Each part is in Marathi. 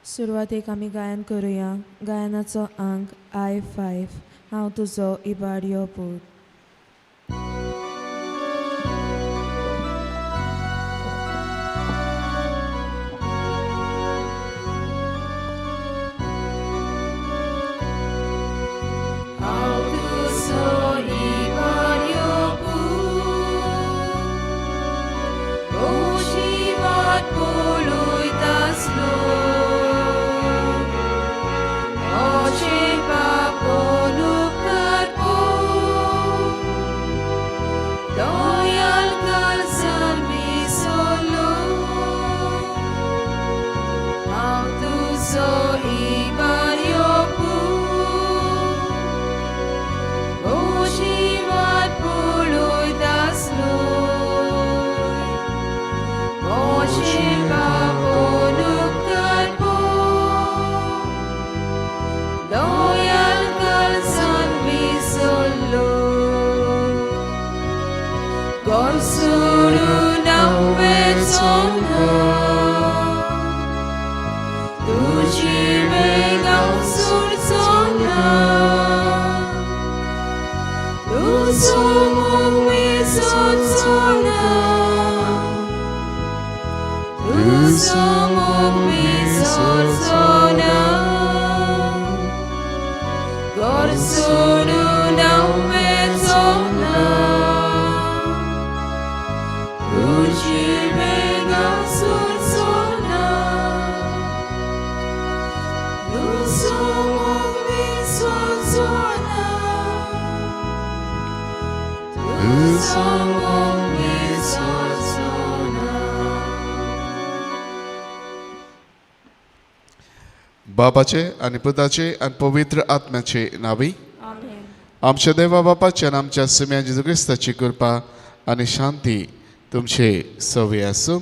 सुरवातेक आमी गायन करुया. गायनाचो अंक I5. हांव तुजो इबाडियो पूत. बापाचे आणि पुताचे आणि पवित्र आत्म्याचे नावी. आमच्या देवा बापाचे आणि आमच्या सुम्या जेजू ख्रिस्ताची कृपा आणि शांती तुमचे सवे असो.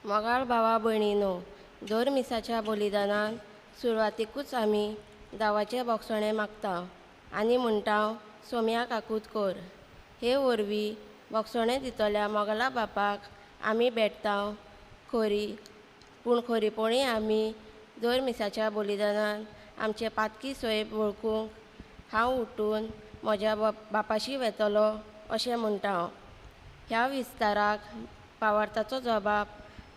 मोगाळ भावा भयणीनो, दर मिसाच्या बलिदानान सुरवातेकूच आमी दावाचें बोगसणें मागता आनी म्हणटा सोम्या काकूत कर. हे वरवीं बोगसणें दितल्या मोगला बापाक आमी भेटता खरी, पूण खरीपणी आमी दर मिसाच्या बलिदानान आमचे पातकी सोय वळखूंक हांव उठून म्हज्या बापाशी वेतलो अशें म्हणटा. ह्या विस्ताराक पावार्थाचो जबाब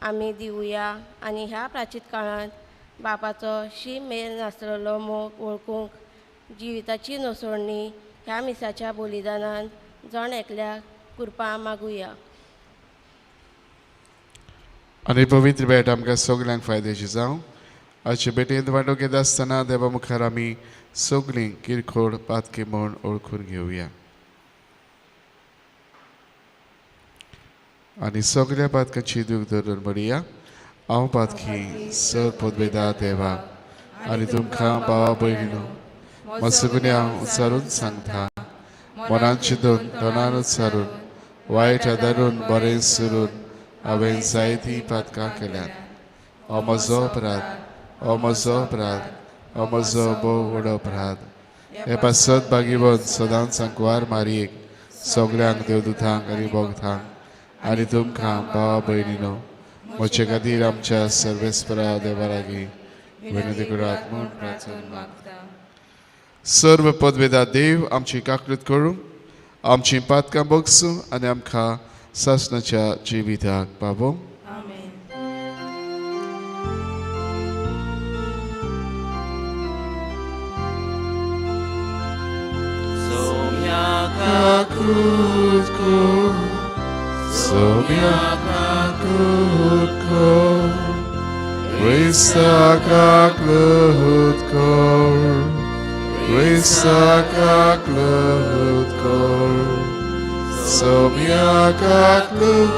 आमी दिवया आनी ह्या प्राचीत काळांत बापाचो शीम मेल नासलेलो मोग वळखूंक जिविताची नसोडणी ह्या मिसाच्या बलिदानान जण एकल्याक कृपा मागुया. आनी पवित्र भेट आमकां सगल्यांक फायद्याची जावं. आजचे भेटेंत वांटो घेत आसतना देवा मुखार आमी सगलीं किरकोळ पातकी म्हूण ओळखून घेवया. आनी सगळ्या पातकांची दूख धरून म्हणया. हांव पातकी सर पदवेदा देवा आनी तुमकां भावा भयणीनो, मसगुनी हांव उचारून सांगता. मनान चिंतून तोंडान उच्चारून वायट आदारून बरें सुरून हांवें जायतीं पातकां केल्यात. हो म्हजो अपराध, हो म्हजो अपराध, हो म्हजो भोव व्हड अपराध. हे पासत बागीवन सदांच सांकवार मारयेक सगल्यांक देवदूतांक आनी भोगतांक आनी तुमकां भावा भयणीनो म्हजे खातीर आमच्या सर्वेस्परा देवा लागीं विनंती करात म्हूण प्रार्थना मागता. सर्व पदवेदा देव आमची काकूत करूं, आमची पातकां बोगसूं आनी आमकां सासणाच्या जिविताक पावों. Kakut ko, Somya kakut ko, Krista kakut ko, Krista kakut ko, Somya kakut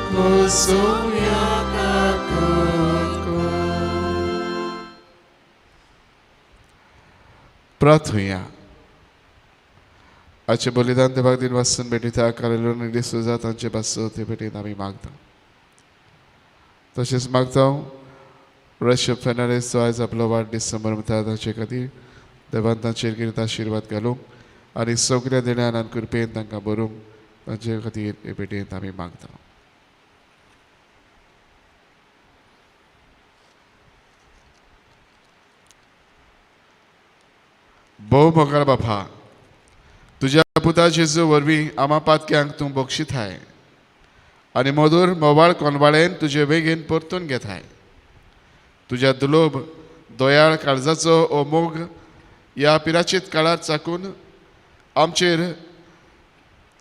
ko, Somya kakut ko. Prathuya. आजचे बलिदान ते भाग दिन वाचून भेटिता कारेलो निधी सुजा तांचे पासून ते भेटीन आमी मागता. तशेंच मागता रशब फेर्नांडीस जो आयज आपलो वाडदीस मनयता ताचे खातीर देवान तांचेर कितें आशिर्वाद घालूंक आनी सगळ्या देण्यान आनी कृपेन तांकां बरोवंक तांचे खातीर हे भेटेंत आमी मागता. भोव मोगाळ बापा, तुज्या पुता जेजू वरवीं आमा पातक्यांक तूं बक्षिताय आनी मधुर मोवाळ कोनवाळेन तुजे वेगेन परतून घेताय. तुज्या दुलोब दोयाळ काळजाचो हो मोग ह्या पिराचीत काळार चाकून आमचेर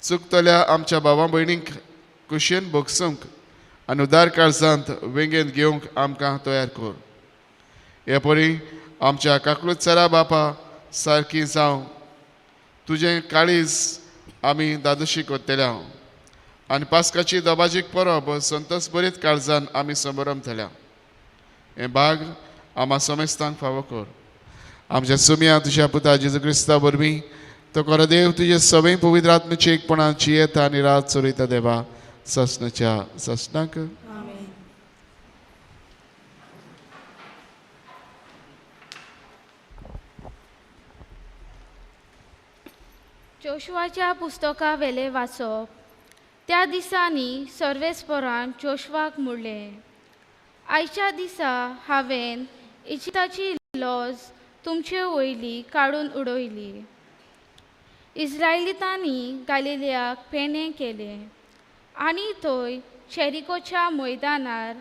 चुकतल्या आमच्या भावां भयणींक कुशेन भोगसूंक आनी उदार काळजांत वेंगेन घेवंक आमकां तयार कर. हे परी आमच्या काकूळचरा बापा सारकी जावं तुजें काळीज आमी दादोशी कोत्तेल्या आनी पास्काची दोबाजीक परब संतोश बरीत काळजान आमी समरमतल्या. हे भाग आमा समेस्तांक फावो कर. आमच्या सुम्या तुज्या पुता जेजू क्रिस्ता वरवीं तो खरो देव तुजे सवय पवित्र आत्म्याची एकपणाची येता आनी रात चोरयता देवा ससनाच्या ससनाक. जोशुआच्या पुस्तका वेले वाचप. त्या दिसांनी सर्वेस्परान जोशवाक म्हणलें, आयच्या दिसा हांवें इजिप्ताची लॉज तुमचे वयली काडून उडयली. इस्रायलितांनी गालिलेयाक पेणे केले आनी थंय शेरिकोच्या मैदानार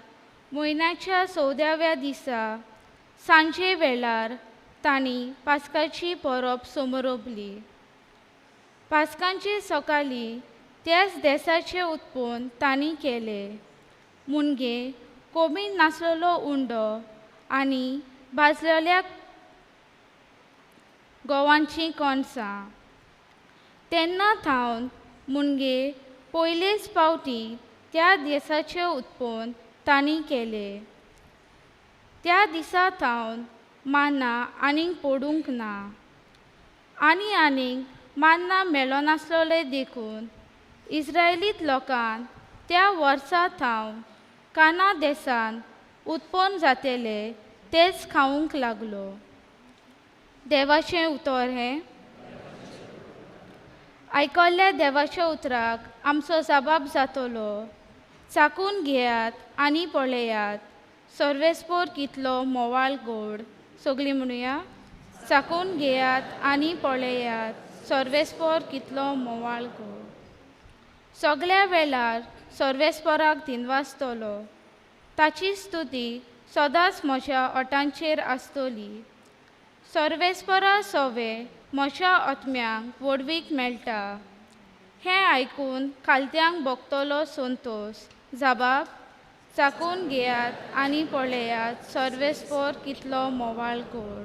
म्हयन्याच्या 14व्या दिसा सांजे वेळार तांणी पास्काची परब समोरबली. पास्कांचे सकाळी त्याच देसाचे उत्पन्न तांणी केले, मुणगे कोबीन नासलेलो उंडो आनी भाजलेल्या गोवांची कणसां. तेन्ना थावन मुणगे पयलेच फावटी त्या देसाचें उत्पन्न तांणी केलें. त्या दिसा थावन माना आनीक पडूंक ना आनीक मान्ना मेळो नासलोले देखून इस्रायलीत लोकांक त्या वर्सा थावन काना देसान उत्पन्न जातेले तेच खावंक लागलो. देवाचें उतर हें. आयकल्ल्या देवाच्या उतराक आमचो जबाब जातलो. चाकून घेयात आनी पळयात सर्वेस्पर कितलो मोवाळ गोड. सगळीं म्हणुया, चाकून घेयात आनी पळयात सर्वेस्पर कितलो मोवाळ गोड. सगळ्या वेळार सर्वेस्पराक दिनवासतलो. ताची स्तुती सदांच म्हज्या ओठांचेर आसतली. सर्वेस्परा सवे म्हज्या आत्म्यांक वडवीक मेळटा. हें आयकून खालत्यांक भोगतलो संतोश. जबाब, चाकून घेयात आनी पळयात सर्वेस्पर कितलो मोवाळ गोड.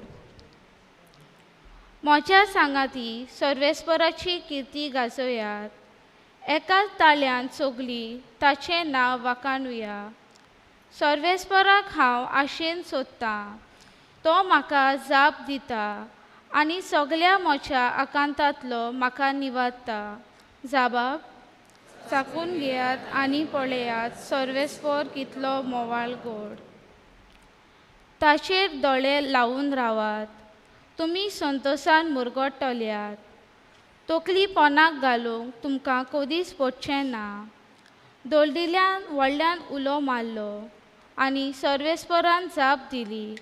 म्हज्या सांगाती सर्वेस्पराची किर्ती गाजोयात. एकाच ताळ्यान सगळीं ताचें नांव वाखाणुया. सर्वेस्पराक हांव आशेन सोदतां. तो म्हाका जाप दिता आनी सगळ्या म्हज्या आकांतांतलो म्हाका निवाडटा. जबाब, चाकून घेयात आनी पळयात सर्वेस्पर कितलो मोवाळ गोड. ताचेर दोळे लावून रावात. तुमी संतोशान मुरगोडटल्यात. तकली पोनाक घालूंक तुमकां कदींच पडचें ना. दोळदिल्ल्यान व्हडल्यान उलो मारलो आनी सर्वेस्परान जाप दिली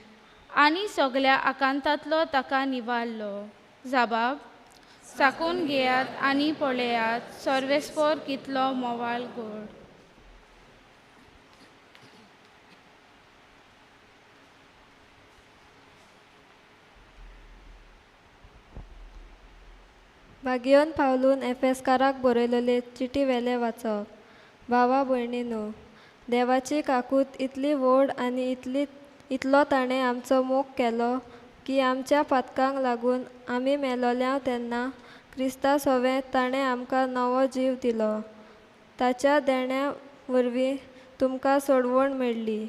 आनी सगळ्या आकांतांतलो ताका निवाडलो. जबाब, चाकून घेयात आनी पळयात सर्वेस्पर कितलो मोवाळ गोड. भागयोन पावलून एफेसकाराक बरयलेले चिटी वेले वाचप. भावा भयणीनो, देवाची काकूत इतली व्हड आनी इतलो ताणें आमचो मोग केलो की आमच्या पातकांक लागून आमी मेलोल्या तेन्ना क्रिस्ता सवें ताणें आमकां नवो जीव दिलो. ताच्या देण्या वरवीं तुमकां सोडवण मेळ्ळी.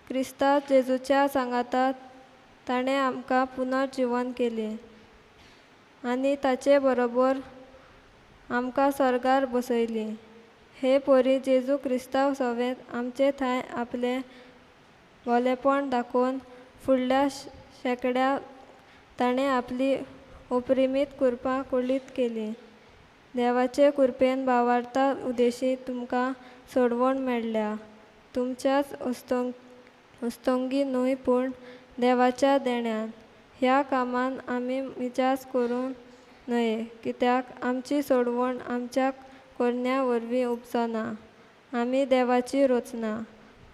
क्रिस्ता जेजूच्या सांगाताक ताणें आमकां पुनर्जीवन केलें आनी ताचे बरोबर आमकां स्वर्गार बसयली. हे परी जेजू क्रिस्तांव सवें आमचे थंय आपले भोलेपण दाखोवन फुडल्या शेकड्या ताणें आपली ओप्रिमीत कृपा कुळीत केली. देवाचे कृपेन भावार्था उदेशी तुमकां सोडवण मेळ्ळ्या. तुमच्याच उस्तोंगी न्हय पूण देवाच्या देण्यान. ह्या कामान आमी विचार करूं न्हय, कित्याक आमची सोडवण आमच्या कोरण्या वरवीं उपजना. आमी देवाची रचना,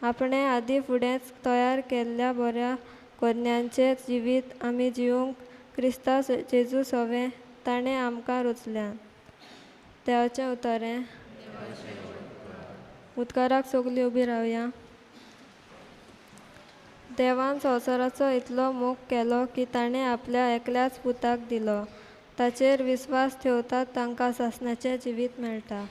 आपणे आदी फुडेंच तयार केल्ल्या बऱ्या कोरण्यांचें जिवीत आमी जिवंक क्रिस्ता जेजू सवें ताणें आमकां रचल्यान. देवाचें उतरें. उदकाराक सगलीं उबी रावया. देवान संवसाराचो इतलो मोग केलो की ताणें आपल्या एकल्याच पुताक दिलो. ताचेर विस्वास ठेवतात तांकां सासणाचें जिवीत मेळटा.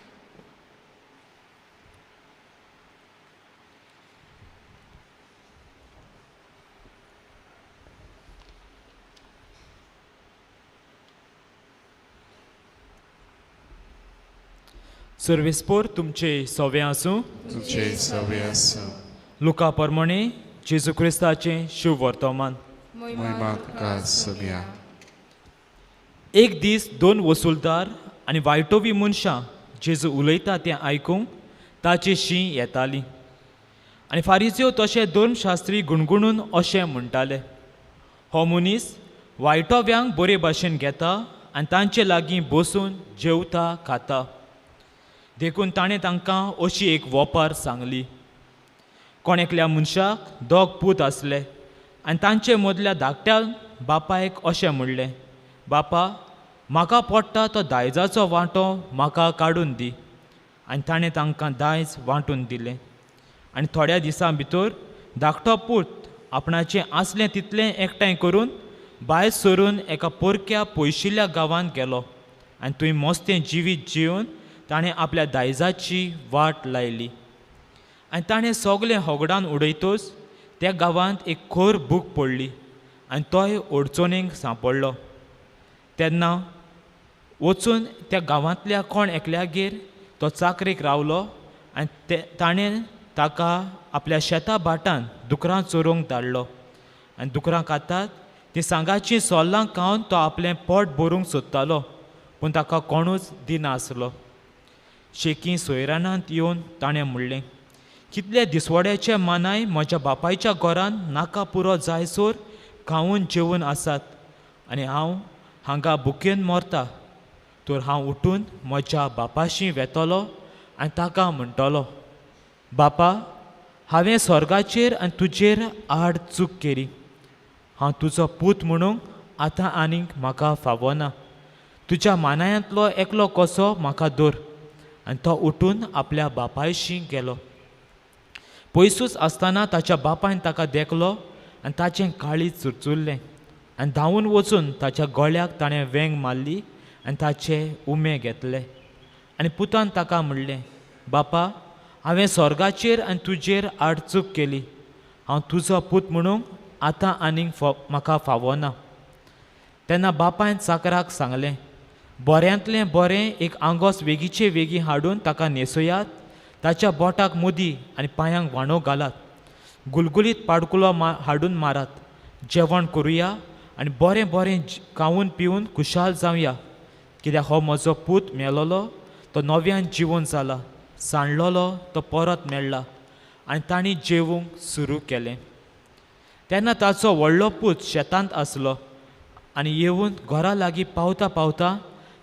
सर्वेस्पोर तुमचे सवे आसूं. तुझे सवे आसूं. लुका प्रमाणे जेजू क्रिस्ताचें शुभ वर्तमान. महिमा तुका सगळ्या. एक दीस दोन वसूलदार आनी वायटोवी मनशां जेजू उलयता तें आयकूंक ताची शीं येताली. आनी फारिज्यो तशे धर्मशास्त्री गुणगुणून अशें म्हणटाले, हो मनीस वायटोव्यांक बरे भाशेन घेता आनी तांचे लागीं बसून जेवता खाता. देखून ताणें तांकां अशी एक वोपार सांगली. कोण एकल्या मनशाक दोग पूत आसले आनी तांचे मदल्या धाकट्या बापायक अशें म्हणलें, बापा, म्हाका पडटा तो दायजाचो वांटो म्हाका काडून दी. आनी ताणें तांकां दायज वांटून दिलें. आनी थोड्या दिसां भितर धाकटो पूत आपणाचें आसलें तितलें एकठांय करून भायर सरून एका पोरक्या पयशिल्ल्या गांवांत गेलो. आनी थंय मस्तें जिवीत जिवन ताणें आपल्या दायजाची वाट लायली. आनी ताणें सगलें होगडान उडयतच त्या गांवांत एक खोर भूक पडली आनी तोय अडचणींक सांपडलो. तेन्ना वचून त्या गांवांतल्या कोण एकल्यागेर तो चाकरेक रावलो आनी ताणें ताका आपल्या शेता भाटान दुकरां चोरूंक धाडलो. आनी दुकरां खातात ती सांगाची सोल्लां खावन तो आपलें पोट भरूंक सोदतालो, पूण ताका कोणूच दिनासलो. शेकी सोयरानांत येवन ताणें म्हणलें, कितले दिसवड्याचे मानाय म्हज्या बापायच्या घरान नाका पुरो जायसोर खावून जेवून आसात आनी हांव हांगा भुकेन मरता. तर हांव उठून म्हज्या बापाशी वेतलो आनी ताका म्हणटलो, बापा, हांवें स्वर्गाचेर आनी तुजेर आड चूक केली. हांव तुजो पूत म्हणून आतां आनीक म्हाका फावना. तुज्या मानायांतलो एकलो कसो म्हाका दवर. आनी तो उठून आपल्या बापायशी गेलो. पयसूच आसतना ताच्या बापायन ताका देखलो आनी ताचें काळीज चुरचुरलें. आनी धांवून वचून ताच्या गळ्याक ताणें वेंग मारली आनी ताचे उमे घेतले. आनी पुतान ताका म्हणलें, बापा, हांवें स्वर्गाचेर आनी तुजेर आड चूक केली. हांव तुजो पूत म्हणून आतां आनीक म्हाका फावना. तेन्ना बापायन चाकराक सांगलें, बऱ्यांतलें बरें एक आंगोस वेगीचे वेगी हाडून ताका न्हेसयात. ताच्या बोटाक मुदी आनी पांयांक वांडो घालात. गुलगुलीत पाडकुलो हाडून मारात. जेवण करुया आनी बरें बरें खावून पिवून खुशाल जावया. कित्याक हो म्हजो पूत मेलोलो तो नव्यान जिवून जाला, सांडलोलो तो परत मेळ्ळा. आनी तांणी जेवूंक सुरू केलें. तेन्ना ताचो व्हडलो पूत शेतांत आसलो आनी येवन घरा लागीं पावता पावता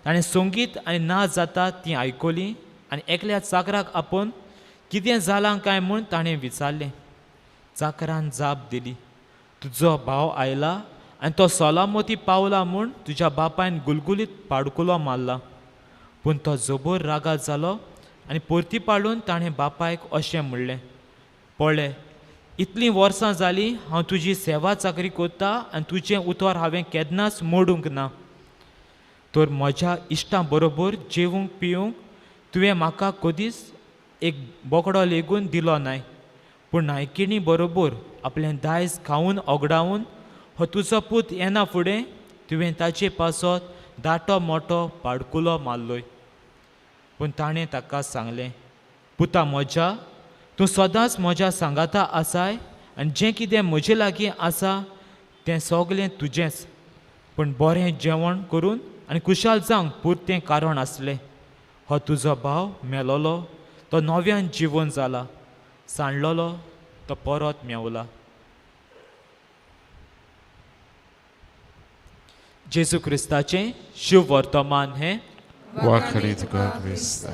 ताणें संगीत आनी नाच जाता तीं आयकलीं आनी एकल्या चाकराक आपोवन कितें जालां काय म्हूण ताणें विचारलें. चाकरान जाप दिली, तुजो भाव आयला आनी तो सोलामती पावला म्हूण तुज्या बापायन गुलगुलीत पाडकुलो मारला. पूण तो जबर रागात जालो आनी परती पाडून ताणें बापायक अशें म्हणलें, पळय, इतलीं वर्सां जालीं हांव तुजी सेवा चाकरी करता आनी तुजें उतर हांवें केन्नाच मोडूंक ना. तर म्हज्या इश्टां बरोबर जेवूंक पिवूंक तुवें म्हाका कधीच एक बोकडो लेगून दिलो नाय. पूण नायकिणी बरोबर आपलें दायज खावून ओगडावून हो तुजो पूत येना फुडें तुवें ताचे पासत दाटो मोठो पाडकुलो मारलोय. पूण ताणें ताका सांगलें, पुता म्हज्या, तूं सदांच म्हज्या सांगाता आसाय आनी जें कितें म्हजे लागीं आसा तें सगलें तुजेंच, पूण बरें जेवण करून आनी कुशाल जावंक पुरतें कारण आसलें. हो तुजो भाव मेलोलो तो नव्यान जिवन जाला, सांडलोलो तो परत मेवला. जेजू क्रिस्ताचें शिव वर्तमान हें वाखणी तुका क्रिस्ता.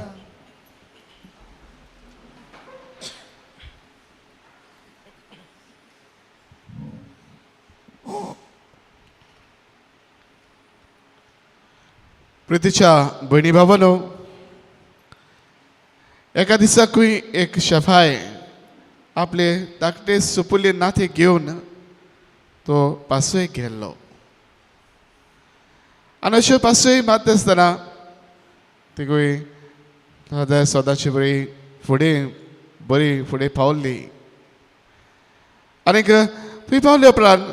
प्रितीच्या भयणी भावानो, एका दिसाकूय एक शेफाय आपले धाकटे सुपुले नाते घेवन तो पासयेक गेल्लो. आनी अश्यो पासय मात आसतना तिगूय सदांची बरी फुडें पावल्ली. आनीक थंय पावले उपरांत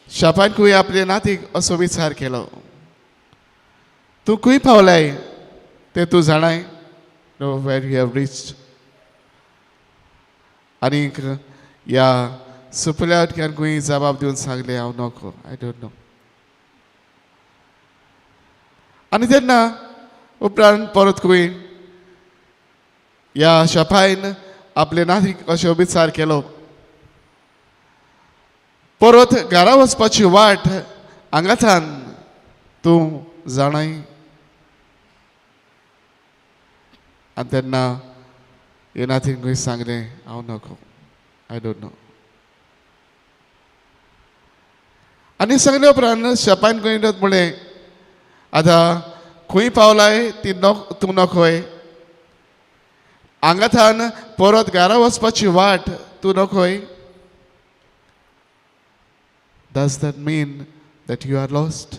शेफायनकूय आपले नातीक असो विचार केलो, तूं खंय पावलाय तें तूं जाणाय, know where you have reached. आनीक ह्या सुपल्या उदक्यानकूय जबाब दिवन सांगलें, हांव नोको, आय डोंट नो. आनी तेन्ना उपरांत परत खंय ह्या शेफायन आपले नातीक असो विचार केलो, परत घरा वचपाची वाट हांगाच्यान तूं जाणाय. आनी तेन्ना हे नातीन खंय सांगलें, हांव नोको, आय डोंट नो. आनी सांगले उपरांत शेफायन खंय म्हणलें, आतां खंय पावलाय ती तूं नकोय, हांगाच्यान परत घरा वचपाची वाट तूं नकोय. Does that mean that you are lost?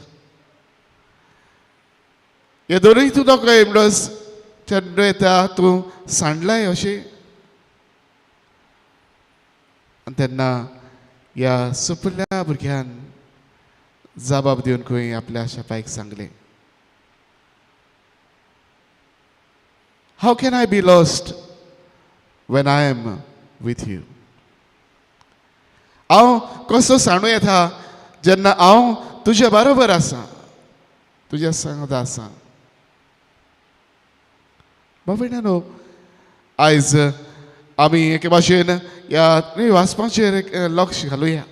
हे दोनूय तूं नकोय म्हणटच चंद्र येता तूं सांडलाय अशी. आनी तेन्ना ह्या सुपल्या भुरग्यान जबाब दिवन खंय आपल्या शेफायक सांगलें, how can I be lost when I am with you? हांव कसो सांडू येता जेन्ना हांव तुज्या बरोबर आसा, तुज्या सांगत आसा. बाबा आयज आमी एके भाशेन ह्या वाचपाचेर लक्ष घालुया.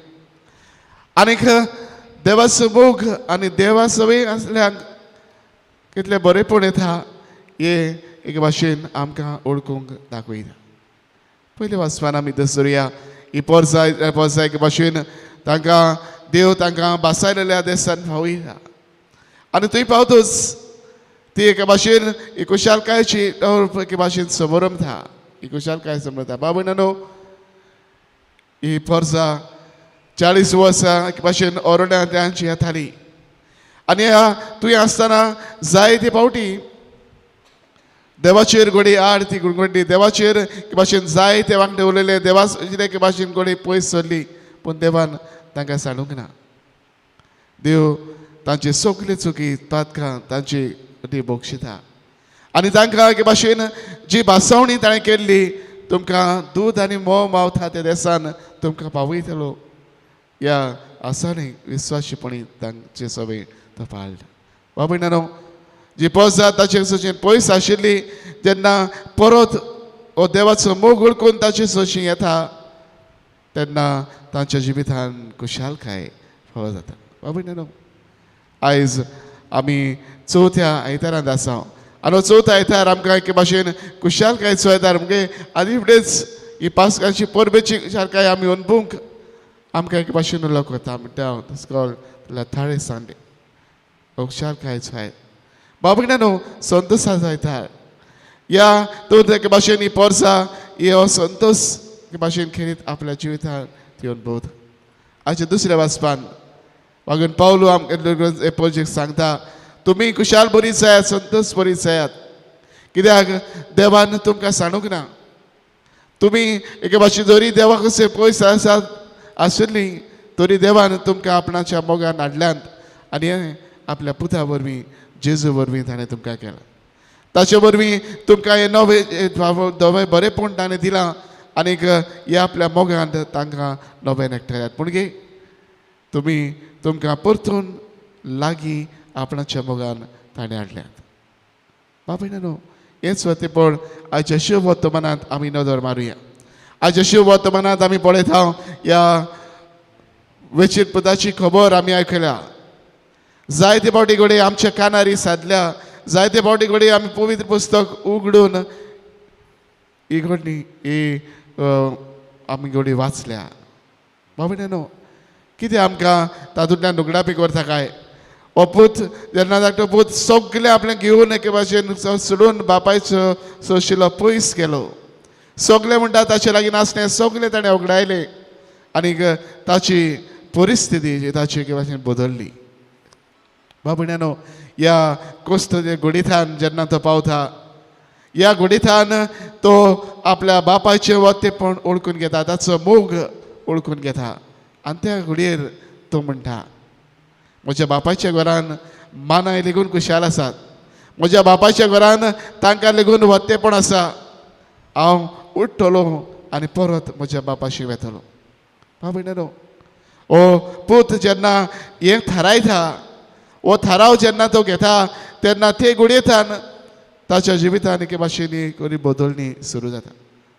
आनीक देवाचो मोग आनी देवा सवय आसल्यांक कितलें बरेंपण येता हे एके भाशेन आमकां ओळखूंक दाखयता. पयले वाचपान आमी दसुरया ही पोरसाय एके भाशेन तांकां देव तांकां बासायलेल्या देसान पावयता. आनी थंय पावतच ती एके भाशेन ही कुशालकायेची एके भाशेन समोरमता, ही कुशालकाय समोरता. बाबा ही पोरसां 40 वर्सां एके भाशेन ओरड्या तांची येताली. आनी थंय आसतना जायते फावटी देवाचेर घोडी आरती गुणगुणली, देवाचेर एके भाशेन जायते वांगडे उलयले, देवाचेर एके भाशेन घोडी पयस सरली, पूण देवान तांकां सांडूंक ना. देव तांची सगली चुकी तातकां तांची ती बक्षिता. आनी तांकां एके भाशेन जी भासावणी ताणें केल्ली, तुमकां दूद आनी मोव मावता त्या देसान तुमकां पावयतलो, ह्या आसानी विस्वाशीपणी तांचे सवय तो पाळटा. बाबा जी पोरसां ताचे सोशीन पयस आशिल्ली, जेन्ना परत हो देवाचो मोग उळकून ताचे सोशी येता तेन्ना तांच्या जिवितान कुशालकाय फावो जाता. बाबा आयज आमी चवथ्या आयतारांत आसा. आनी हो चवथा आयतार आमकां एके भाशेन कुशालकायेचो आयतार म्हणजे आदी फुडेंच ही पासकांची परबेची कुशालकाय आमी अणभवूंक आमकां एके भाशेन उलोवंक वता. म्हणटा थर्ड संडे कुशालकायेचो आयतार. बाबा संतोशाचो आयतार. ह्या दोन एके भाशेन ही पोरसां ही हो संतोश एके भाशेन खेरीत आपल्या जिवितान ती अणभवता. आयच्या दुसऱ्या वाचपान वागून पावलो आमकां प्रोजेक्ट सांगता, तुमी कुशाल बरीच जायात, संतोश बरीच जायात, कित्याक देवान तुमकां सांडूंक ना. तुमी एके भाशेन जरी देवा कशें पयस आसात आशिल्ली तरी देवान तुमकां आपणाच्या मोगान हाडल्यात आनी आपल्या पुता वरवीं जेजू वरवीं ताणें तुमकां केलां. ताचे वरवीं तुमकां हे नवे बरेंपण ताणें दिलां आनीक ह्या आपल्या मोगान तांकां नव्यान एकठांयात म्हणजे तुमकां परतून लागीं आपणाच्या मोगान ताणें हाडल्यात बाबा हेच वतेपण आयच्या शुभ वर्तमानांत आमी नदर मारुया आयच्या शुभ वर्तमानांत आमी पळयता ह्या वेंचीत पुताची खबर आमी आयकल्या जायते फावटी घडये आमच्या कानारी सादल्या जायते फावटी घडये आमी पवित्र पुस्तक उगडून ही घडणी ही आमी घडी वाचल्या बाबा कितें आमकां तातूंतल्यान उगडापी करता काय हो पूत जेन्ना धाकटो पूत सगळें आपलें घेवन एके भाशेन सोडून बापायचो सोशिलो पयस गेलो सगळें म्हणटा ताचे लागीं नासलें सगळें ताणें उगडायलें आनीक ताची परिस्थिती ताची एके भाशेन बदलली बाबा ह्या कोस्त घुडीथान जेन्ना तो पावता ह्या घुडीथान तो आपल्या बापायचें वतेपण ओळखून घेता ताचो मोग ओळखून घेता आनी त्या घडयेर तो म्हणटा म्हज्या बापायच्या घरान मानाय लेगून खुशाल आसात म्हज्या बापायच्या घरान तांकां लेगून वतेपण आसा हांव उठतलो आनी परत म्हज्या बापाशी वेतलो बाबा हो पूत जेन्ना हें थारायता हो थाराव जेन्ना तो घेता तेन्ना ते घडयेंतल्यान ताच्या जिवितान एके भाशेन एक बदलणी सुरू जाता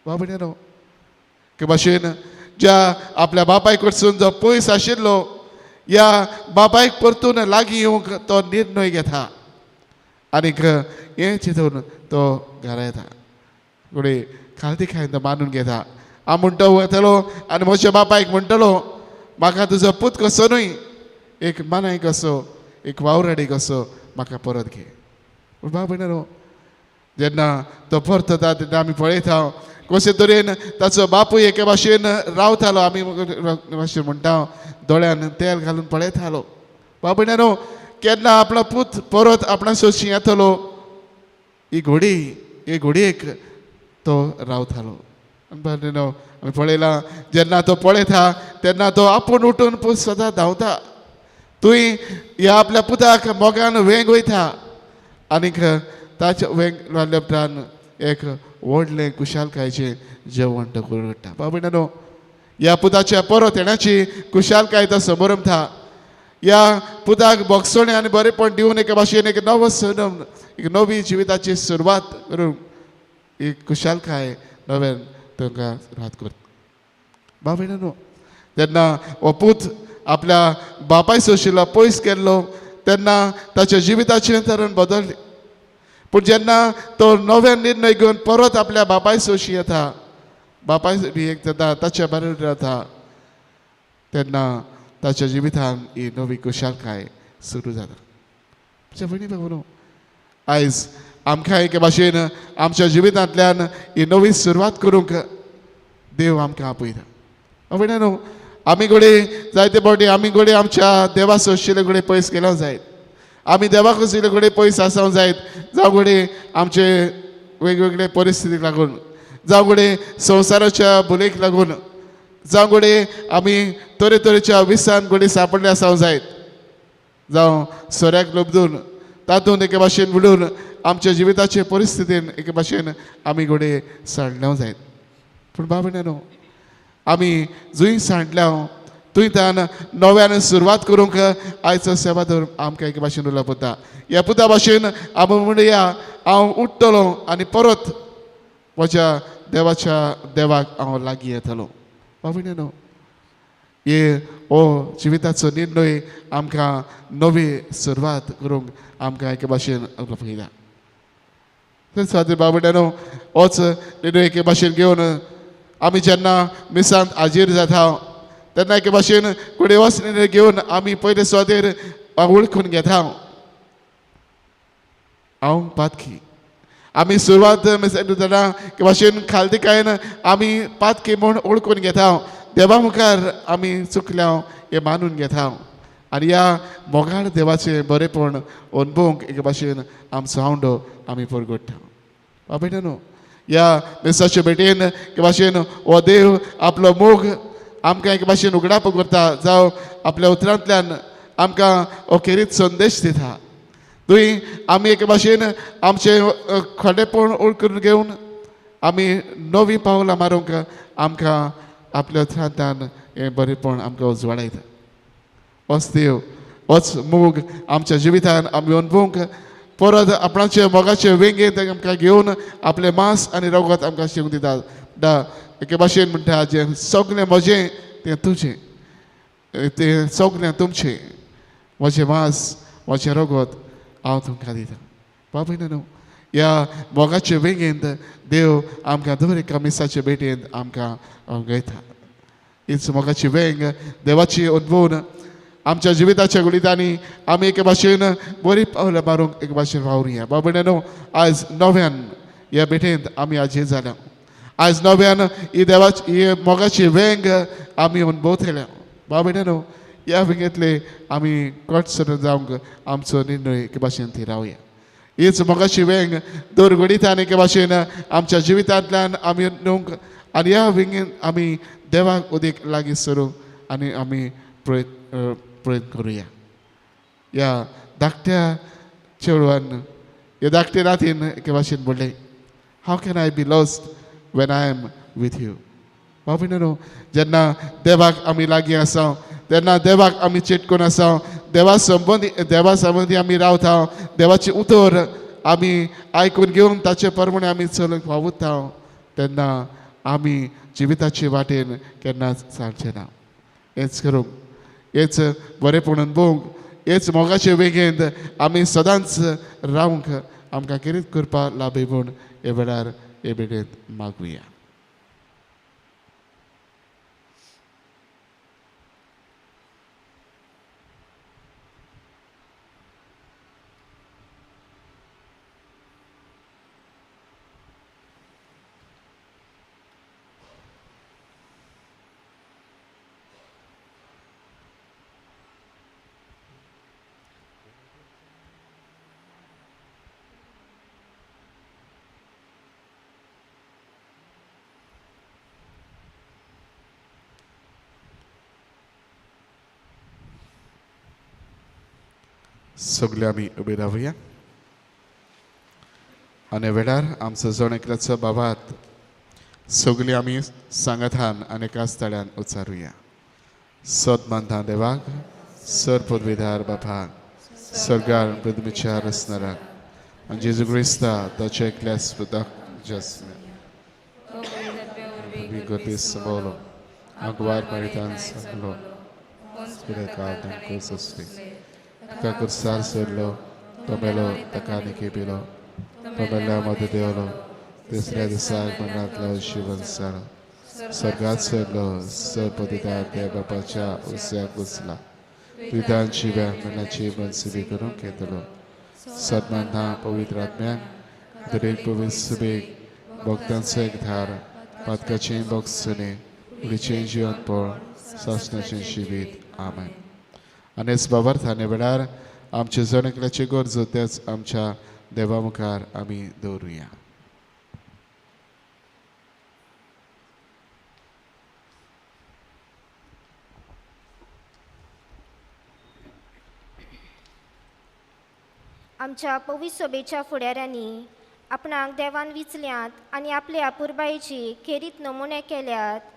बाबा एके भाशेन ज्या आपल्या बापाय कडसून जो पयस आशिल्लो ह्या बापायक परतून लागीं येवंक तो निर्णय घेता आनीक हें चिंतून तो घरा येता फुडें खालती खायन मानून घेता हांव म्हणटो वतलो आनी म्हज्या बापायक म्हणटलो म्हाका तुजो पूत कसो न्हय एक मानाय कसो एक वावराडी कसो म्हाका परत घे पूण बाबा जेन्ना तो परतता तेन्ना आमी पळयता कशे तरेन ताचो बापूय एके भाशेन रावतालो आमी भाशेन म्हणटा दोळ्यान तेल घालून पळयतालो बाबा केन्ना आपलो पूत परत आपणा सोशी येतलो ही घोडयेक तो रावतालो आमी पळयलां जेन्ना तो पळयता तेन्ना तो आपूण उठून पूत सदां धांवता तुय ह्या आपल्या पुताक मोगान वेंग वयता आनीक ताच्या वेंग वाडल्या उपरांत एक व्हडलें कुशालकायेचें जेवण तो करून हाडटा बाबा ह्या पुताच्या परत येण्याची कुशालकाय तो समोर उरता ह्या पुताक बोगसोणें आनी बरेपण दिवन एके भाशेन एक एक नवी जिविताची सुरवात करून एक कुशालकाय नव्यान तांकां रात करता बाबा जेन्ना हो पूत आपल्या बापाय सोशिल्लो पयस गेल्लो तेन्ना ताच्या जिविताचें तरण बदललें पूण जेन्ना तो नवे निर्णय घेवन परत आपल्या बापाय सोशी येता बापाय एक जाता ताच्या बरोबर रावता तेन्ना ताच्या जिवितान ही नवी कुशालकाय सुरू जाता भयणी भाऊ आयज आमकां एके भाशेन आमच्या जिवितांतल्यान ही नवी सुरवात करूंक देव आमकां आपयता भयणी आमी घडये जायते फावटी आमी घडये आमच्या देवा सोशिल्ले घडये पयस गेलो जायत आमी देवाक वचयले घडये पयस आसूंक जायत जावं घडये आमचे वेगवेगळे परिस्थितीक लागून जावं घडये संवसाराच्या भुलेक लागून जावं घडये आमी तरेतरेच्या विसान घडये सांपडले आसूंक जायत जावं सोऱ्याक लोबदून तातूंत एके भाशेन बुडून आमच्या जिविताचे परिस्थितीन एके भाशेन आमी घडये सांडले जायत पूण बाबा आमी जुंय सांडल्या तुयतान नव्यान सुरवात करूंक आयचो सेवा धरून आमकां एके भाशेन उरला पडटा ह्या पुता भाशेन आमी म्हणया हांव उठतलो आनी परत म्हज्या देवाच्या देवाक हांव लागीं येतलो बाबा हे हो जिविताचो निर्णय आमकां नवी सुरवात करूंक आमकां एके भाशेन पळयता तेच खातीर बाबड्यानो होच निर्णय एके भाशेन घेवन आमी जेन्ना मिसांत हाजीर जाता तेन्ना एके भाशेन फुडें होच निर्णय घेवन आमी पयले सुवातेर वळखून घेता हांव पातकी आमी सुरवात तेन्ना एके भाशेन खालतीकायेन आमी पातकी म्हूण वळखून घेता देवा मुखार आमी चुकल्या हें मानून घेता आनी ह्या मोगाळ देवाचें बरेपण अनुभवंक एके भाशेन आमचो हांवडो आमी परगट्टा बाबड्यानो ह्या मेसाचे भेटेन एके भाशेन हो देव आपलो मोग आमकां एके भाशेन उगडाप करता जावं आपल्या उतरांतल्यान आमकां अखेरीत संदेश दिता थंय आमी एके भाशेन आमचें खोटेपण ओळखून घेवन आमी नवीं पावलां मारूंक आमकां आपल्या हातान हें बरेपण आमकां उजवाडायता. होच देव, होच मोग आमच्या जिवितान आमी अनुभवूंक परत आपणाचे मोगाचे वेंगेंत आमकां घेवन आपले मांस आनी रगत आमकां शिवंक दिता. एके भाशेन म्हणटा जें सगलें म्हजें तें तुजें, तें सगलें तुमचें, म्हजें मांस म्हजें रगत हांव तुमकां दिता. बाबा न्हू, ह्या मोगाचे वेंगेंत देव आमकां दर एका मिसाचे भेटेंत आमकां घेता. हीच मोगाची वेंग देवाची अनुभवून आमच्या जिविताच्या गुडितांनी आमी एके भाशेन बरी पावलां मारूंक एक भाशेन वावरुया. बाबा न्हू, आयज नव्यान ह्या भेटेंत आमी हाजीर जाल्या. आयज नव्यान ही देवाची ही मोगाची वेंग आमी अनुभवतले. बाबा न्हू, ह्या वेंगेंतले आमी कटसर जावंक आमचो निर्णय एके भाशेन थंय रावया. हीच मोगाची वेंग दर घडीतान एके भाशेन आमच्या जिवितांतल्यान आमी न्हूंक आनी ह्या वेंगेन आमी देवाक उदीक लागीं सरूंक आनी आमी प्रयत्न करुया. ह्या धाकट्या चेडवान ह्या धाकट्या रातीन एके भाशेन म्हणलें, how can I be lost when I am with you. बाबा न्हू, जेन्ना देवाक आमी लागीं आसा, तेन्ना देवाक आमी चिटकून आसा, देवा संबंदी आमी रावता, देवाची उतर आमी आयकून घेवन ताचे प्रमाणे आमी चलूंक वावुरता, तेन्ना आमी जिविताचे वाटेन केन्नाच सांगचे ना. हेंच करूंक, हेच बरेपण अनुभवूंक, हेच मोगाचे वेगेंत आमी सदांच रावंक आमकां कितें करपा लाभी म्हूण हे वेळार हे भेटेंत मागुया. सगळे आमी उबे रावया आनी वेळार आमचो जण एकल्याचो बाबात सगळीं आमी सांगातान आनी एकाच तळ्यान उच्चारुया. सत मानता देवाक, सर पदवीदार बापाक, सर्गार पृथ्वीच्या रचनाराक आनी जेजू क्रिस्ता ताचे एकल्या स्पुताक जस्मे गर्दी संबोलो आगवार परितान सांगलो Kakursar serlo, tomelo takani kibilo, tomela mode deolo, desre de sag manatla shivan sara. Sargat serlo, serpodita deva pacha usya kusla. Ridan chiva menachi bansibi kurun ketelo. Sadmantha pavitratmyan, direk pavisubik, bhaktan sek dhar, patkachin boksune, ulichin jion por, sasnachin shivit. Amen. आणि स्बाबार्थाने वेळार आमचे जणकल्याचे गरजो तेच आमच्या देवा मुखार आमी दवरुया. आमच्या पवित्र सभेच्या फुडाऱ्यांनी आपणाक देवान विचल्यात आनी आपल्या आपुरबायेची खेरीत नमुने केल्यात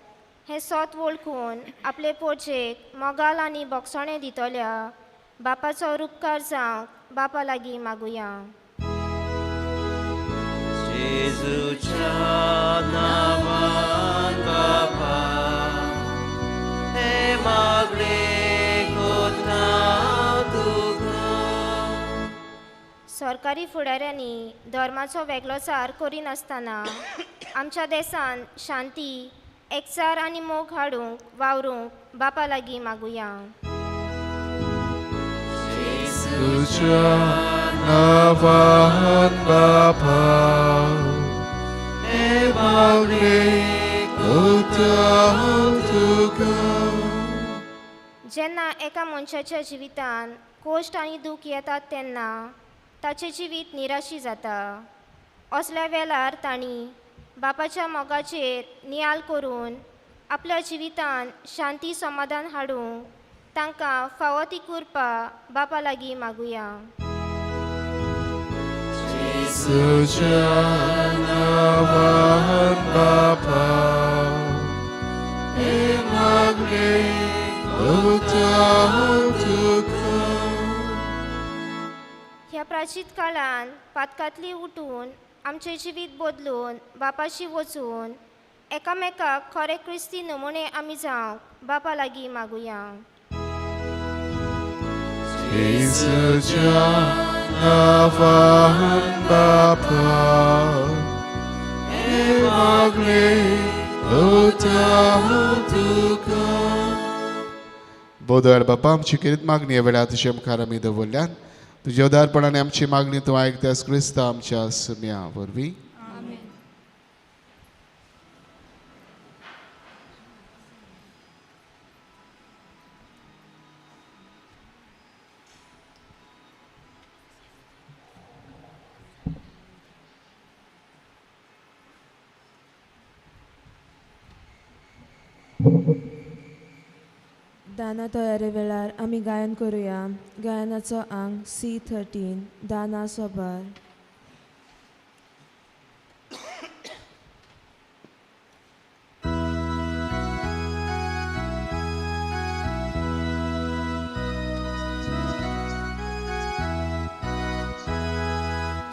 हे सोत वळखून आपले पोरचेक मोगाल आनी बोगसणे दितल्या बापाचो उपकार जावंक बापा लागीं मागुया. जेजूच्या नांवान बापा हे मागणे कोता तुका. सरकारी फुडाऱ्यांनी धर्माचो वेगळो सार करिनासतना आमच्या देशान शांती एकचार आनी मोग हाडूंक वावरूंक बापा लागीं मागुया. जेजूच्या नांवान बापा हे मागणे कोता तुका. जेन्ना एका मनशाच्या जिवितान कोश्ट आनी दूख येतात तेन्ना ताचें जिवीत निराशी जाता. असल्या वेळार तांणी बापाच्या मोगाचेर नियाल करून आपल्या जिवितान शांती समाधान हाडूंक तांकां फावो ती करपा बापा लागीं मागुया. जेजूच्या नांवान बापा हे मागणे उतार तुका. ह्या प्राचीत काळान पातकातली उठून आमचे जिवीत बदलून बापाशी वचून एकामेकाक खरे क्रिस्ती नमुने आमी जावंक बापा लागीं मागुया. जेजूच्या नावान बापा, हे मागणे उतार तुका. बोदोळ बापा, आमची किरीत मागणी ह्या वेळार तुजे मुखार आमी दवरल्यान तुज्या उदारपणाने आमची मागणी तूं आयकतास क्रिस्ता आमच्या सुम्या वरवीं. दाना तयारे वेळार आमी गायन करुया. गायनाचो अंक C13 दाना सोबार.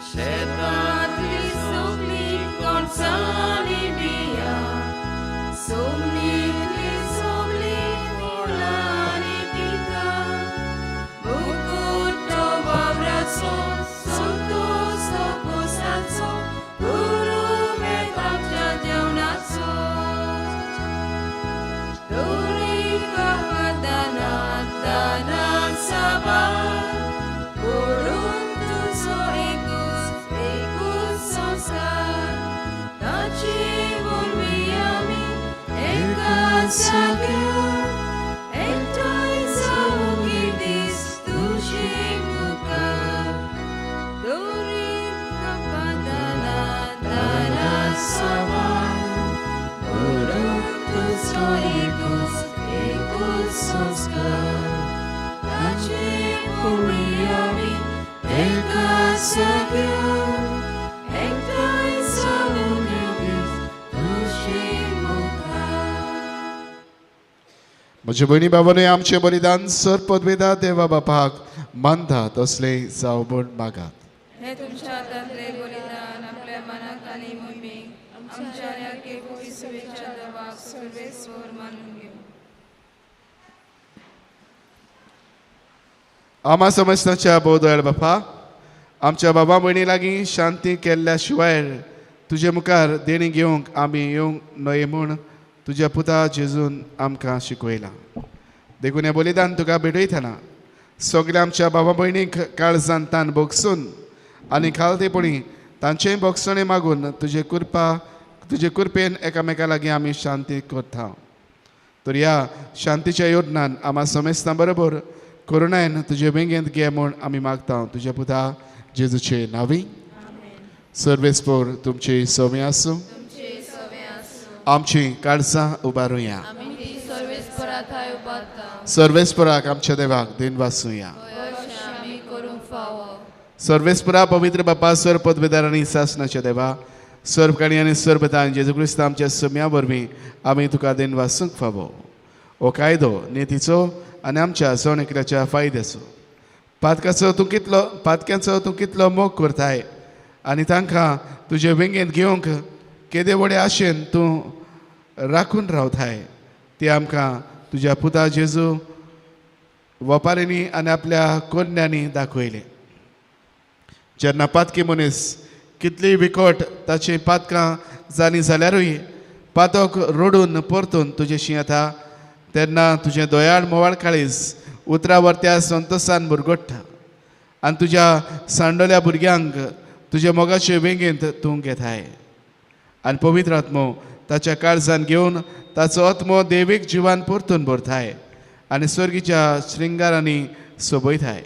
शेतांतली सगळी कणसांनी बिया, सोमनीतली सगळी फुलांनी पिकां, मुकुट तो वावराचो, संतोष तो कोसाचो, उरुमेक आमच्या जेवणाचो. दोरी काका दानांत दानांत साबार, पडून तुजो एकूच संस्कार. ताची वरवीं आमी एकाच जाग्यार एकठांय जावूं दीस तुजे मुखार. दोरी काका दानांत दानांत साबार, पडून तुजो एकूच संस्कार. ताची वरवीं आमी एकाच जाग्यार एकठांय जावूं दीस तुजे मुखार. म्हज्या भयणी बाबांनी आमचें बलिदान सर पदवेदा देवा बापाक मानता तसले जावं म्हूण मागात. हे तुमच्या हातांतले बलिदान आपल्या मनाक आनी मोहिमेक आमच्या एकूच सुवेच्या देवाक सर्वेस्वर मानून घेऊ. आमा समजताच्या बोदळ बापा, आमच्या बाबा भयणी लागीं शांती केल्ल्या शिवाय तुजे मुखार देणी घेवंक आमी येवंक न्हय म्हूण तुज्या पुता जेजून आमकां शिकयलां. देखून हें बलिदान तुका भेटयतना सगल्या आमच्या बाबा भयणीक काळजांत तान भोगसून आनी खालतेपणी तांचेय भोगसणे मागून तुजे कृपेन एकामेका लागीं आमी शांती करता. तर ह्या शांतीच्या योजनान आमा समेस्तां बरोबर कोरोनायन तुजे वेंगेंत घे म्हूण आमी मागता तुज्या पुता जेजूचे नांवी. सर्वेस्पोर तुमची सौम्य आसूं. आमची काळजां उबारुया. सर्वेस्पराक आमच्या देवाक दिन वाचुया. सर्वेस्परा पवित्र बापा सर पदवेदार आनी सासनाच्या देवा सर्वकाणी आनी सर्वतान जेजू क्रिस्त आमच्या सौम्या वरवीं आमी तुका दिन वाचूंक फावो. हो कायदो नेतीचो आनी आमच्या सोणेकऱ्याच्या फायद्याचो. पातक्यांचो तूं कितलो मोग करताय आनी तांकां तुजे वेंगेंत घेवंक केदे व्हडे आशेन तूं राखून रावताय ती आमकां तुज्या पुता जेजू वपारींनी आनी आपल्या कोन्यांनी दाखयलें. जेन्ना पातकी मनीस कितली विकट ताची पातकां जाली जाल्यारूय पातोक रोडून परतून तुजेशी येता तेन्ना तुजें दोयाळ मोवाळ काळीज उतरावरत्या संतोशान बुरगोडटा आनी तुज्या सांडोल्या भुरग्यांक तुज्या मोगाचे वेंगेंत तूं घेताय. आनी पवित्र आत्मो ताच्या काळजान घेवन ताचो आत्मो देवीक जिवान परतून भरताय आनी स्वर्गीच्या श्रिंगारांनी सोबयताय.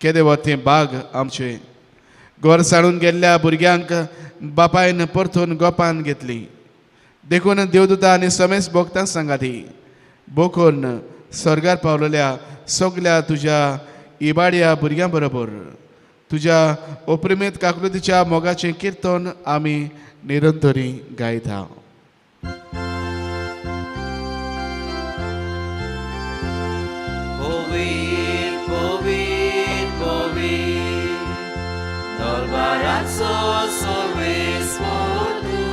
केदे वरते बाग आमचे घर साडून गेल्ल्या भुरग्यांक बापायन परतून गोपान घेतली. देखून देवदूता आनी समेस भोगतां सांगाती बोखून स्वर्गार पावलेल्या सगल्या तुज्या इबाड्या भुरग्यां बरोबर तुज्या ओप्रिमेत काकुलतीच्या मोगाचें किर्तन आमी निरंतरी गायता. Barazzo sorrismo tu,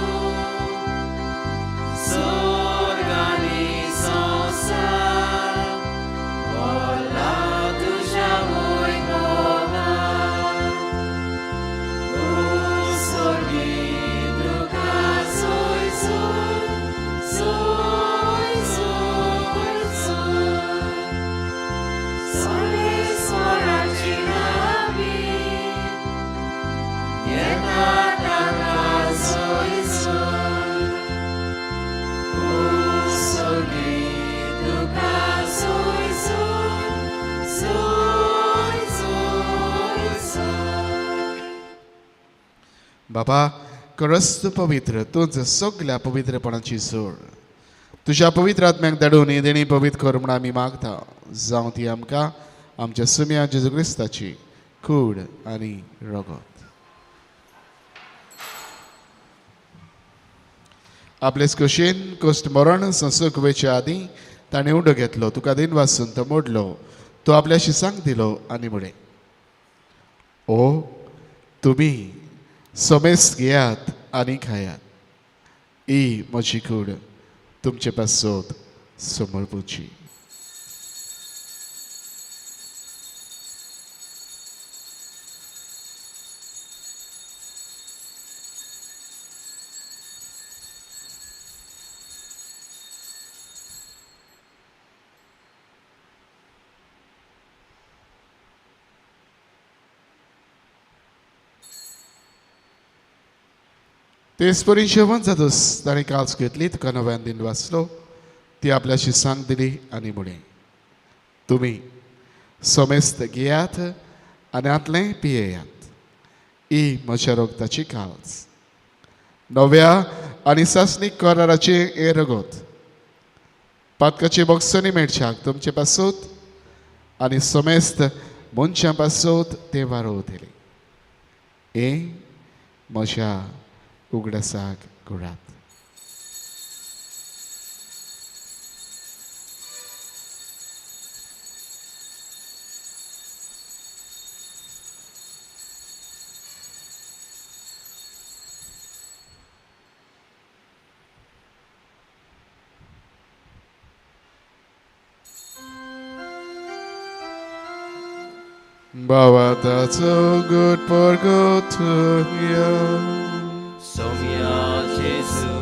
sorgani sonsa, vola tu jamoi nova, sorrido casoi soy, sorris moracinabi. बाबा खरंच तू पवित्र, तूच सगळ्या पवित्रपणाची सोड. तुझ्या पवित्र आत्म्याक धाडून ही देणी पवित्र कर म्हूण आमी मागता. जावं ती आमकां आमच्या सुम्या जेजू क्रिस्ताची कूड आनी रगत. आपलेच कुशीन कोस्ट मरण संसूक वेचे आदीं ताणें उंडो घेतलो, तुका दिन वाचून तो मोडलो, तो आपल्याशी सांग दिलो आनी म्हळें, ओ तुमी सोमेस्त घेयात आनी खायात, ही म्हजी कूड तुमचे पासत समोर पुची. तेच परी जेवण जातच ताणें काल्स घेतली, तुका नव्यान दिन वाचलो, ती आपल्याशी सांग दिली आनी म्हळें, तुमी सोमेस्त घेयात आनी आतलें पियेयात, ही म्हज्या रोगताची काल्स. नव्या आनी सासणीक कराराचे हे रगत पातकाचे बॉक्सांनी मेळच्याक तुमचे पासत आनी सोमेस्त मनशां पासत ते वारोवतले. हे म्हज्या उगडासाक कुळात. Bawa tato good porgotunia. Somia Jesu,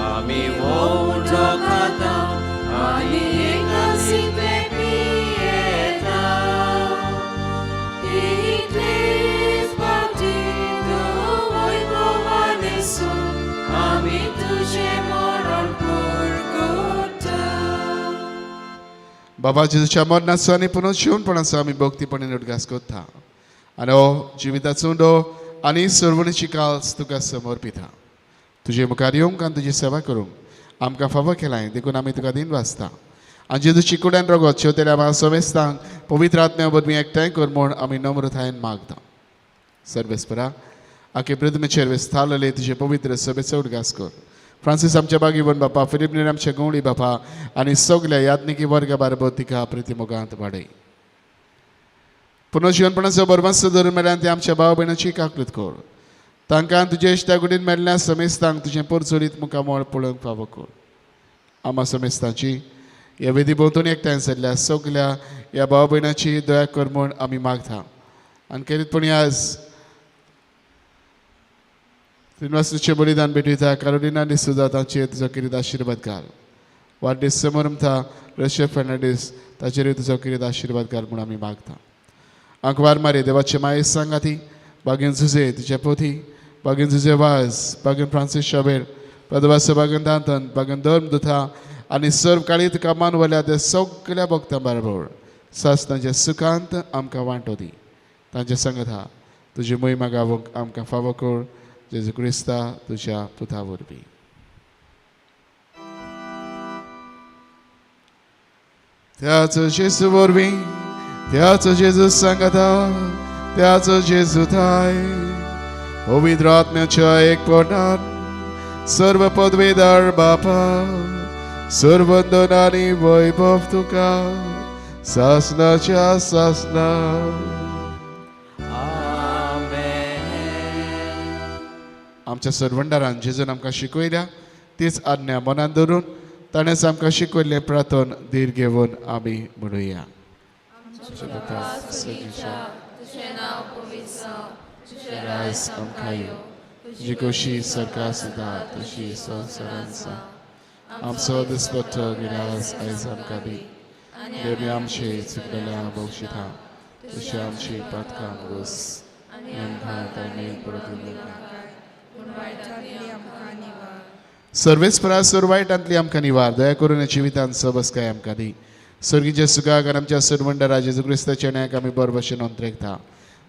ami wondo kata, ani ekasi pepieta. Iglis partido voi povanesu, ami tuje moron porgota. बाबा जेजूच्या मरणाचो आनी पुनर्जीवनपणाचो आमी भक्तीपणान उदगास करता आनी हो जिविताचो उंडो आनी सर्वणीची काल्स तुका समर्पिता. तुजे मुखार येवंक आनी तुजी सेवा करूंक आमकां फावो केलाय, देखून आमी तुका दिन वाचता. आनी जेजूची कुड्यान रगत शेवतेल्या आमकां सोमेस्तांक पवित्र आत्म्या वरवीं एकठांय कर म्हूण आमी नम्रतायेन मागता. सर्वेस्परा आखे पृथ्वीचेर विस्तारलेले तुजे पवित्र सभेचो उदगास कर. फ्रांसीस आमच्या बागीवन बापा, फिलिप नेर आमच्या गवळी बापा आनी सगल्या यात्निकी वर्गा बारबर तिका प्रितीमोगांत वाडय. पुनर्जीवनपणाचो बरमास्त धरून मेळ्यान ते आमच्या भाव भयणाची काकूत कर. तांकां तुजे इश्टा कुडीन मेळिल्ल्या समेस्तांक तुजें परचोरीत मुखामोळ पळोवंक फावो कर. आमा समेस्तांची ह्या वेदी भोंवतणी एकठांय जाल्ल्या सगल्या ह्या भाव भयणाची दया कर म्हूण आमी मागता. आनी खेरीतपणी आज श्रीनिवासूचे बलिदान भेटयता कारोलिना डिसुजा तांचेर तुजो किरीत आशिर्वाद घाल. वाडदीस समोरमता रशिया फेर्नांडीस ताचेरूय तुजो किरीत आशिर्वाद घाल म्हूण आमी मागता. आंकवार मारे देवाचे माये सांगाती बागेन झुजे तुजे पोथी बागेन झुजे वाज बागेन फ्रांसीस शाबेर पदवास बागेन दांतन बागेन धर्म दुथा आनी सर्व काळी तुका मानवल्या त्या सगळ्या भक्तां बरोबर सासणाच्या सुखांत आमकां वांटो दी. तांचे संगत हा तुजी मोहिमा गावूंक आमकां फावो कर. जेजू क्रिस्ता तुज्या पुता वरवीं. त्याचो जेजू वरवीं त्याचो जेजू सांगता त्याचो जेजू थाय पवित्र आत्म्याच्या एकपणान सर्व पदवेदार बापा सर्व वंदन आनी वैभव तुका सासणाच्या सासणा. Amen. आमच्या सर्वंडारान जेजून आमकां शिकयल्या तीच आज्ञा मनात दवरून ताणेंच आमकां शिकयल्लें प्रार्थन धीर घेवन आमी म्हणुया. तुझें नाव पवित्र जावं, तुझें रायज आमकां यो, तुजी कशी सरकार सुद्दां तशी संवसारांत जावं. आमचो दिसपट्टो गिरास आयज आमकां दी, आनी आमचे चुकलेल्या बक्षिता तशी आमची पातकां घोस, आनी आमकां ताणें परतून सर्वेस्परा सुरवायटांतली आमकां निवार दया करून जिवितांत सबसकाय आमकां दी. सर्गीच्या सुखाक आनी आमच्या सर्वंडरा जेजू क्रिस्ताच्या न्यायाक आमी बरे भशेन अंतरेकता.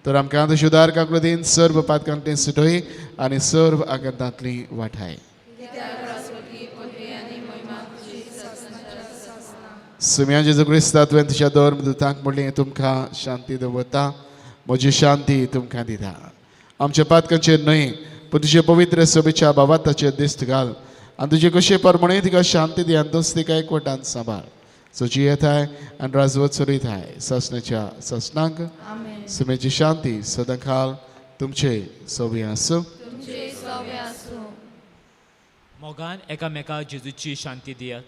तर आमकां आतां शुद्धार काकुळीन सर्व पातकांतली सुटय आनी सर्व आगंतांतली वाठाय. सुम्या जेजू क्रिस्ता तुवें तुज्या धर्म दुतांक म्हणलें तुमकां शांती दवरता, म्हजी शांती तुमकां दिता. आमच्या पातकांचेर न्हय पूण तुजे पवित्र सभेच्या भावाताचेर दिश्ट घाल आनी तुजे कशे परमणे तिका शांती दी आनी तोच तिका एकवटान सांबाळ. सोची येताय आनी राजवत चलयताय ससण्याच्या ससनांक सुमेची शांती सदां काल तुमचे सोबी आसूं. मोगान एकामेकाक जेजूची शांती दियात.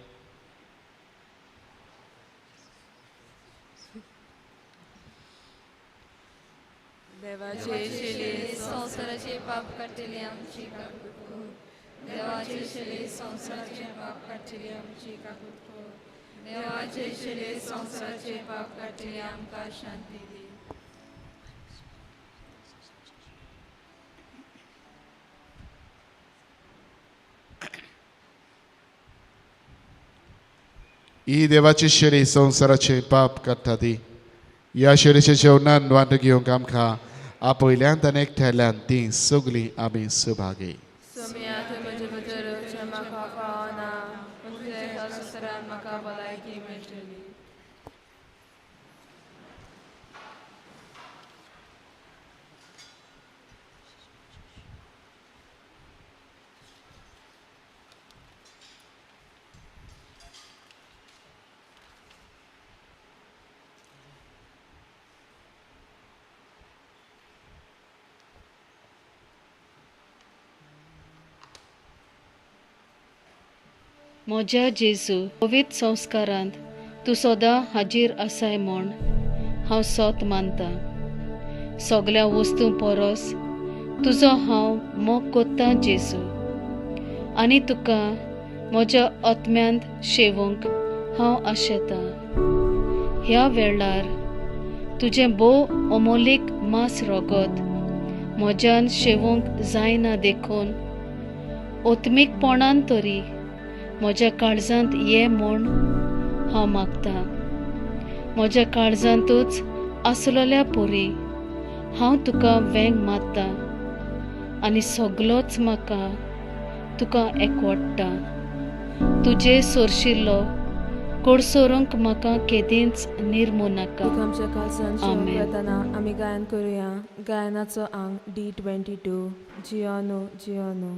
देवाचे शेले संसाराचे पाप काडटली आमची काकूट कर. देवाचे शेले संसाराचे पाप काडटली आमची काकूट कर. देवाचे शेले संसाराचे पाप काडटली आमकां शांती दी. ही देवाची शेळी संसाराचे पाप काडटा ती. ह्या शेळीच्या जेवणान वांटो घेवंक आमकां आपयल्यांत आनी एकठांयल्यान ती सगळीं आमी सुभागी. सोम्या तूं म्हजे भितर म्हाका पावना, पूण तुज्या संसारान म्हाका भलायकी मेळटली. म्हज्या जेजू पवित्र संस्कारांत तूं सदां हाजीर आसाय म्हूण हांव सोत मानतां. सगळ्या वस्तू परस तुजो हांव मोग कोत्तां जेजू, आनी तुका म्हज्या आत्म्यांत शेवूंक हांव आशेतां. ह्या वेळार तुजें भोव अमोलीक मास रोगत म्हज्यान शेवूंक जायना देखून ओत्मीकपणान तरी म्हज्या काळजांत ये म्हूण हांव मागतां. म्हज्या काळजांतूच आसलोल्या पोरी हांव तुका वेंग मारतां आनी सगलोच म्हाका तुका एकवडटा. तुजे सोरशिल्लो कोडसोरूंक म्हाका केदींच निर्मू नाका. आमच्या काळजांत येतना आमी गायन करुया गायनाचो अंक D22 जियोनो जियोनो.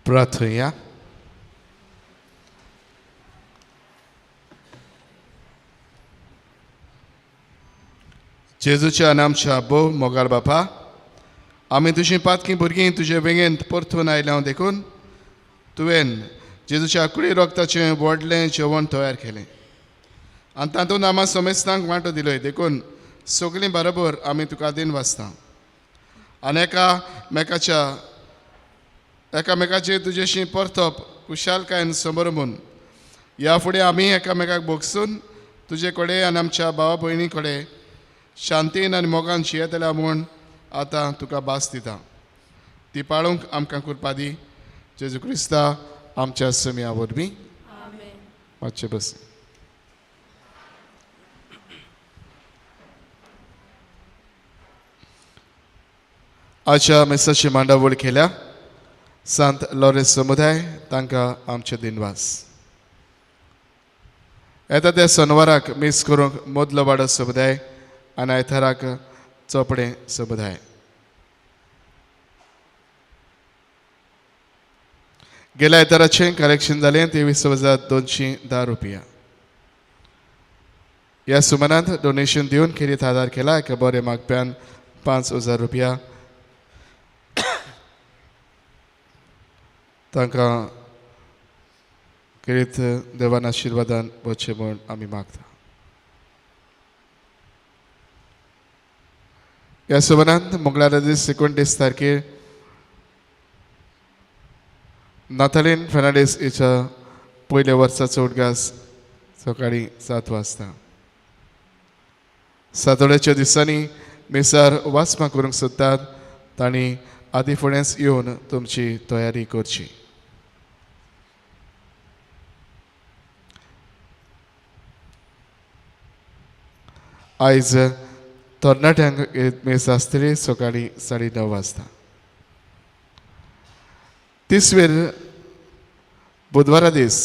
प्रार्थया. जेजूच्या आनी आमच्या बोव मोगाळ बापा, आमी तुजी पातकी भुरगीं तुजे वेगेन परतून आयल्या देखून तुवें जेजूच्या कुडी रोगताचें व्हडलें जेवण तयार केलें आनी तातूंत आम्हा सोमेस्तांक वांटो दिलोय देखून सगळीं बरोबर आमी तुका दिन वाचता आनी एकामेकाचेर तुजेशी परतप कुशालकायेन समोरमून ह्या फुडें आमी एकामेकाक भोगसून तुजे कडेन आनी आमच्या भावा भयणी कडेन शांतीन आनी मोगान जियेतल्या म्हूण आतां तुका भास दिता. ती पाळूंक आमकां कृपा दी. जेजू क्रिस्ता आमच्या समिया वरवीं. मातशें बस. आजच्या मेसाची मांडावळ केल्या सांत लॉरेन्स समुदाय तांकां आमचे दिनवास. येता त्या सोनवाराक मीस करूंक मदलो वाडो समुदाय आनी आयताराक चोपडे समुदाय. गेल्या आयताराचें कलेक्शन जालें 23,210 रुपया. ह्या सुमारांत डोनेशन दिवन खेरीत आदार केला एका बरे मागप्यान 5,000 रुपया. तांकां खेरीत देवान आशिर्वादान वचचें म्हूण आमी मागता. ह्या सुमारांत मंगळारा दीस 29 तारखेर नातालीन फेर्नांडीस हिच्या पयल्या वर्साचो उडगास सकाळीं 7 वाजता. सातोड्याच्या दिसांनी मेसार वाचपां करूंक सोदतात तांणी आदी फुडेंच येवन तुमची तयारी करची. आयज तरणाट्यांक मेस आसतली सकाळीं 9:30 वाजता. तिसवेर बुधवारा दीस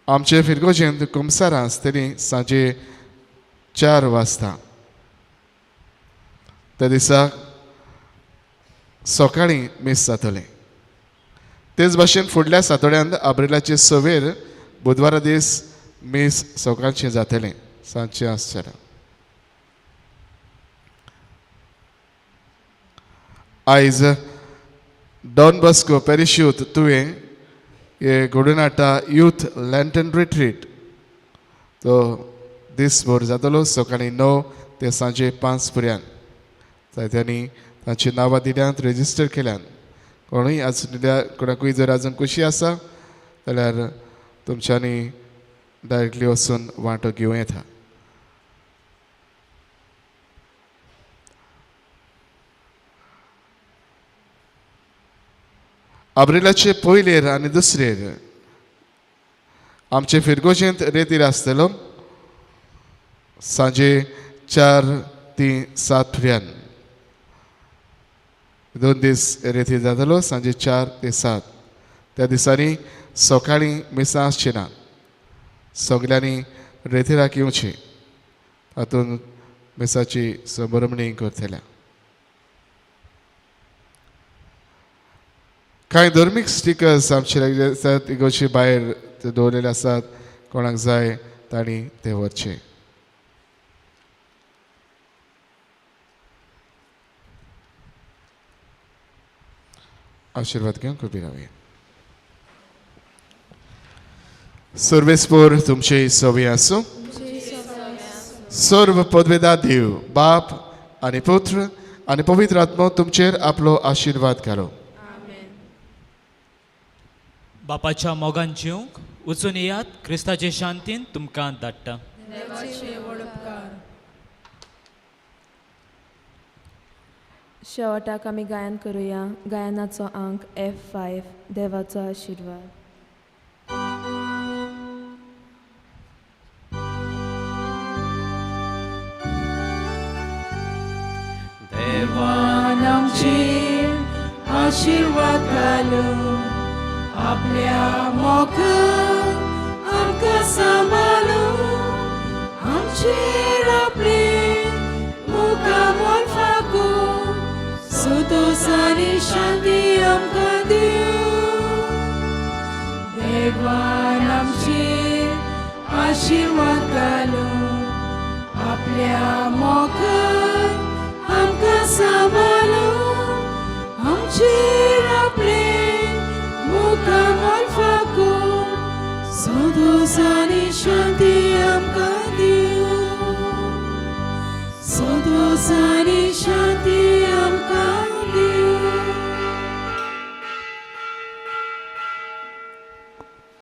आमचे फिरगोजेंत कुमसारां आसतली सांजे 4 वाजता. त्या दिसाक सकाळीं मीस जातलें. तेच भाशेन फुडल्या सातोड्यांत आब्रिलाचे 6 बुधवारा दीस मीस सकाळचें जातलें सांजचें आसचें. आयज डॉन बॉस्को पॅरिश यूथ तुवें हे घडोवन यूथ लँटन रिट्रीट तो दिसभर जातलो सकाळीं 9 ते सांजे 5 पर्यंत. जायत्यांनी तांची नांवां दिल्यांत रेजिस्टर केल्यान कोणूय कोणाकूय जर आजून खुशी आसा जाल्यार तुमच्यांनी डायरेक्टली वचून वांटो घेवं येता. आब्रिलाचे पयलेर आनी दुसरेर आमचे फिरगोजेंत रेतीर आसतलो सांजे 4 ते 7 पर्यंत. 2 दीस रेतीर जातलो सांजे 4 ते 7. त्या दिसांनी सकाळीं मिसां आसची ना. सगल्यांनी रेतीराक येवचें. तातूंत मिसाची संभरमणी करतल्या. कांय धर्मीक स्टिकर्स आमचे आसात इगोर्जी भायर दवरलेले आसात. कोणाक जाय तांणी ते व्हरचे. आशिर्वाद घेवंक उबी रावया. सर्वेस्पोर तुमचे सवय आसूं. सर्व पदवेदार देव बाप आनी पुत्र आनी पवित्र आत्मो तुमचेर आपलो आशिर्वाद घालो. बापाच्या मोगान जिवंक वचून येयात. क्रिस्ताचे शांतीन तुमकां धाडटा. शेवटाक आमी गायन करुया गायनाचो अंक F5 देवाचो आशिर्वाद. देवान आमचेर आशिर्वाद घालून आपल्या मोगान आमकां सांबाळून आमचेर आपले मोगा मोल फाकून सुतोस आनी शांती आमकां आशीर्वाद घालून आपल्या मोगान आमकां सांबाळून आमचेर आपले मुखार फाकून संतोष आनी शांती आमकां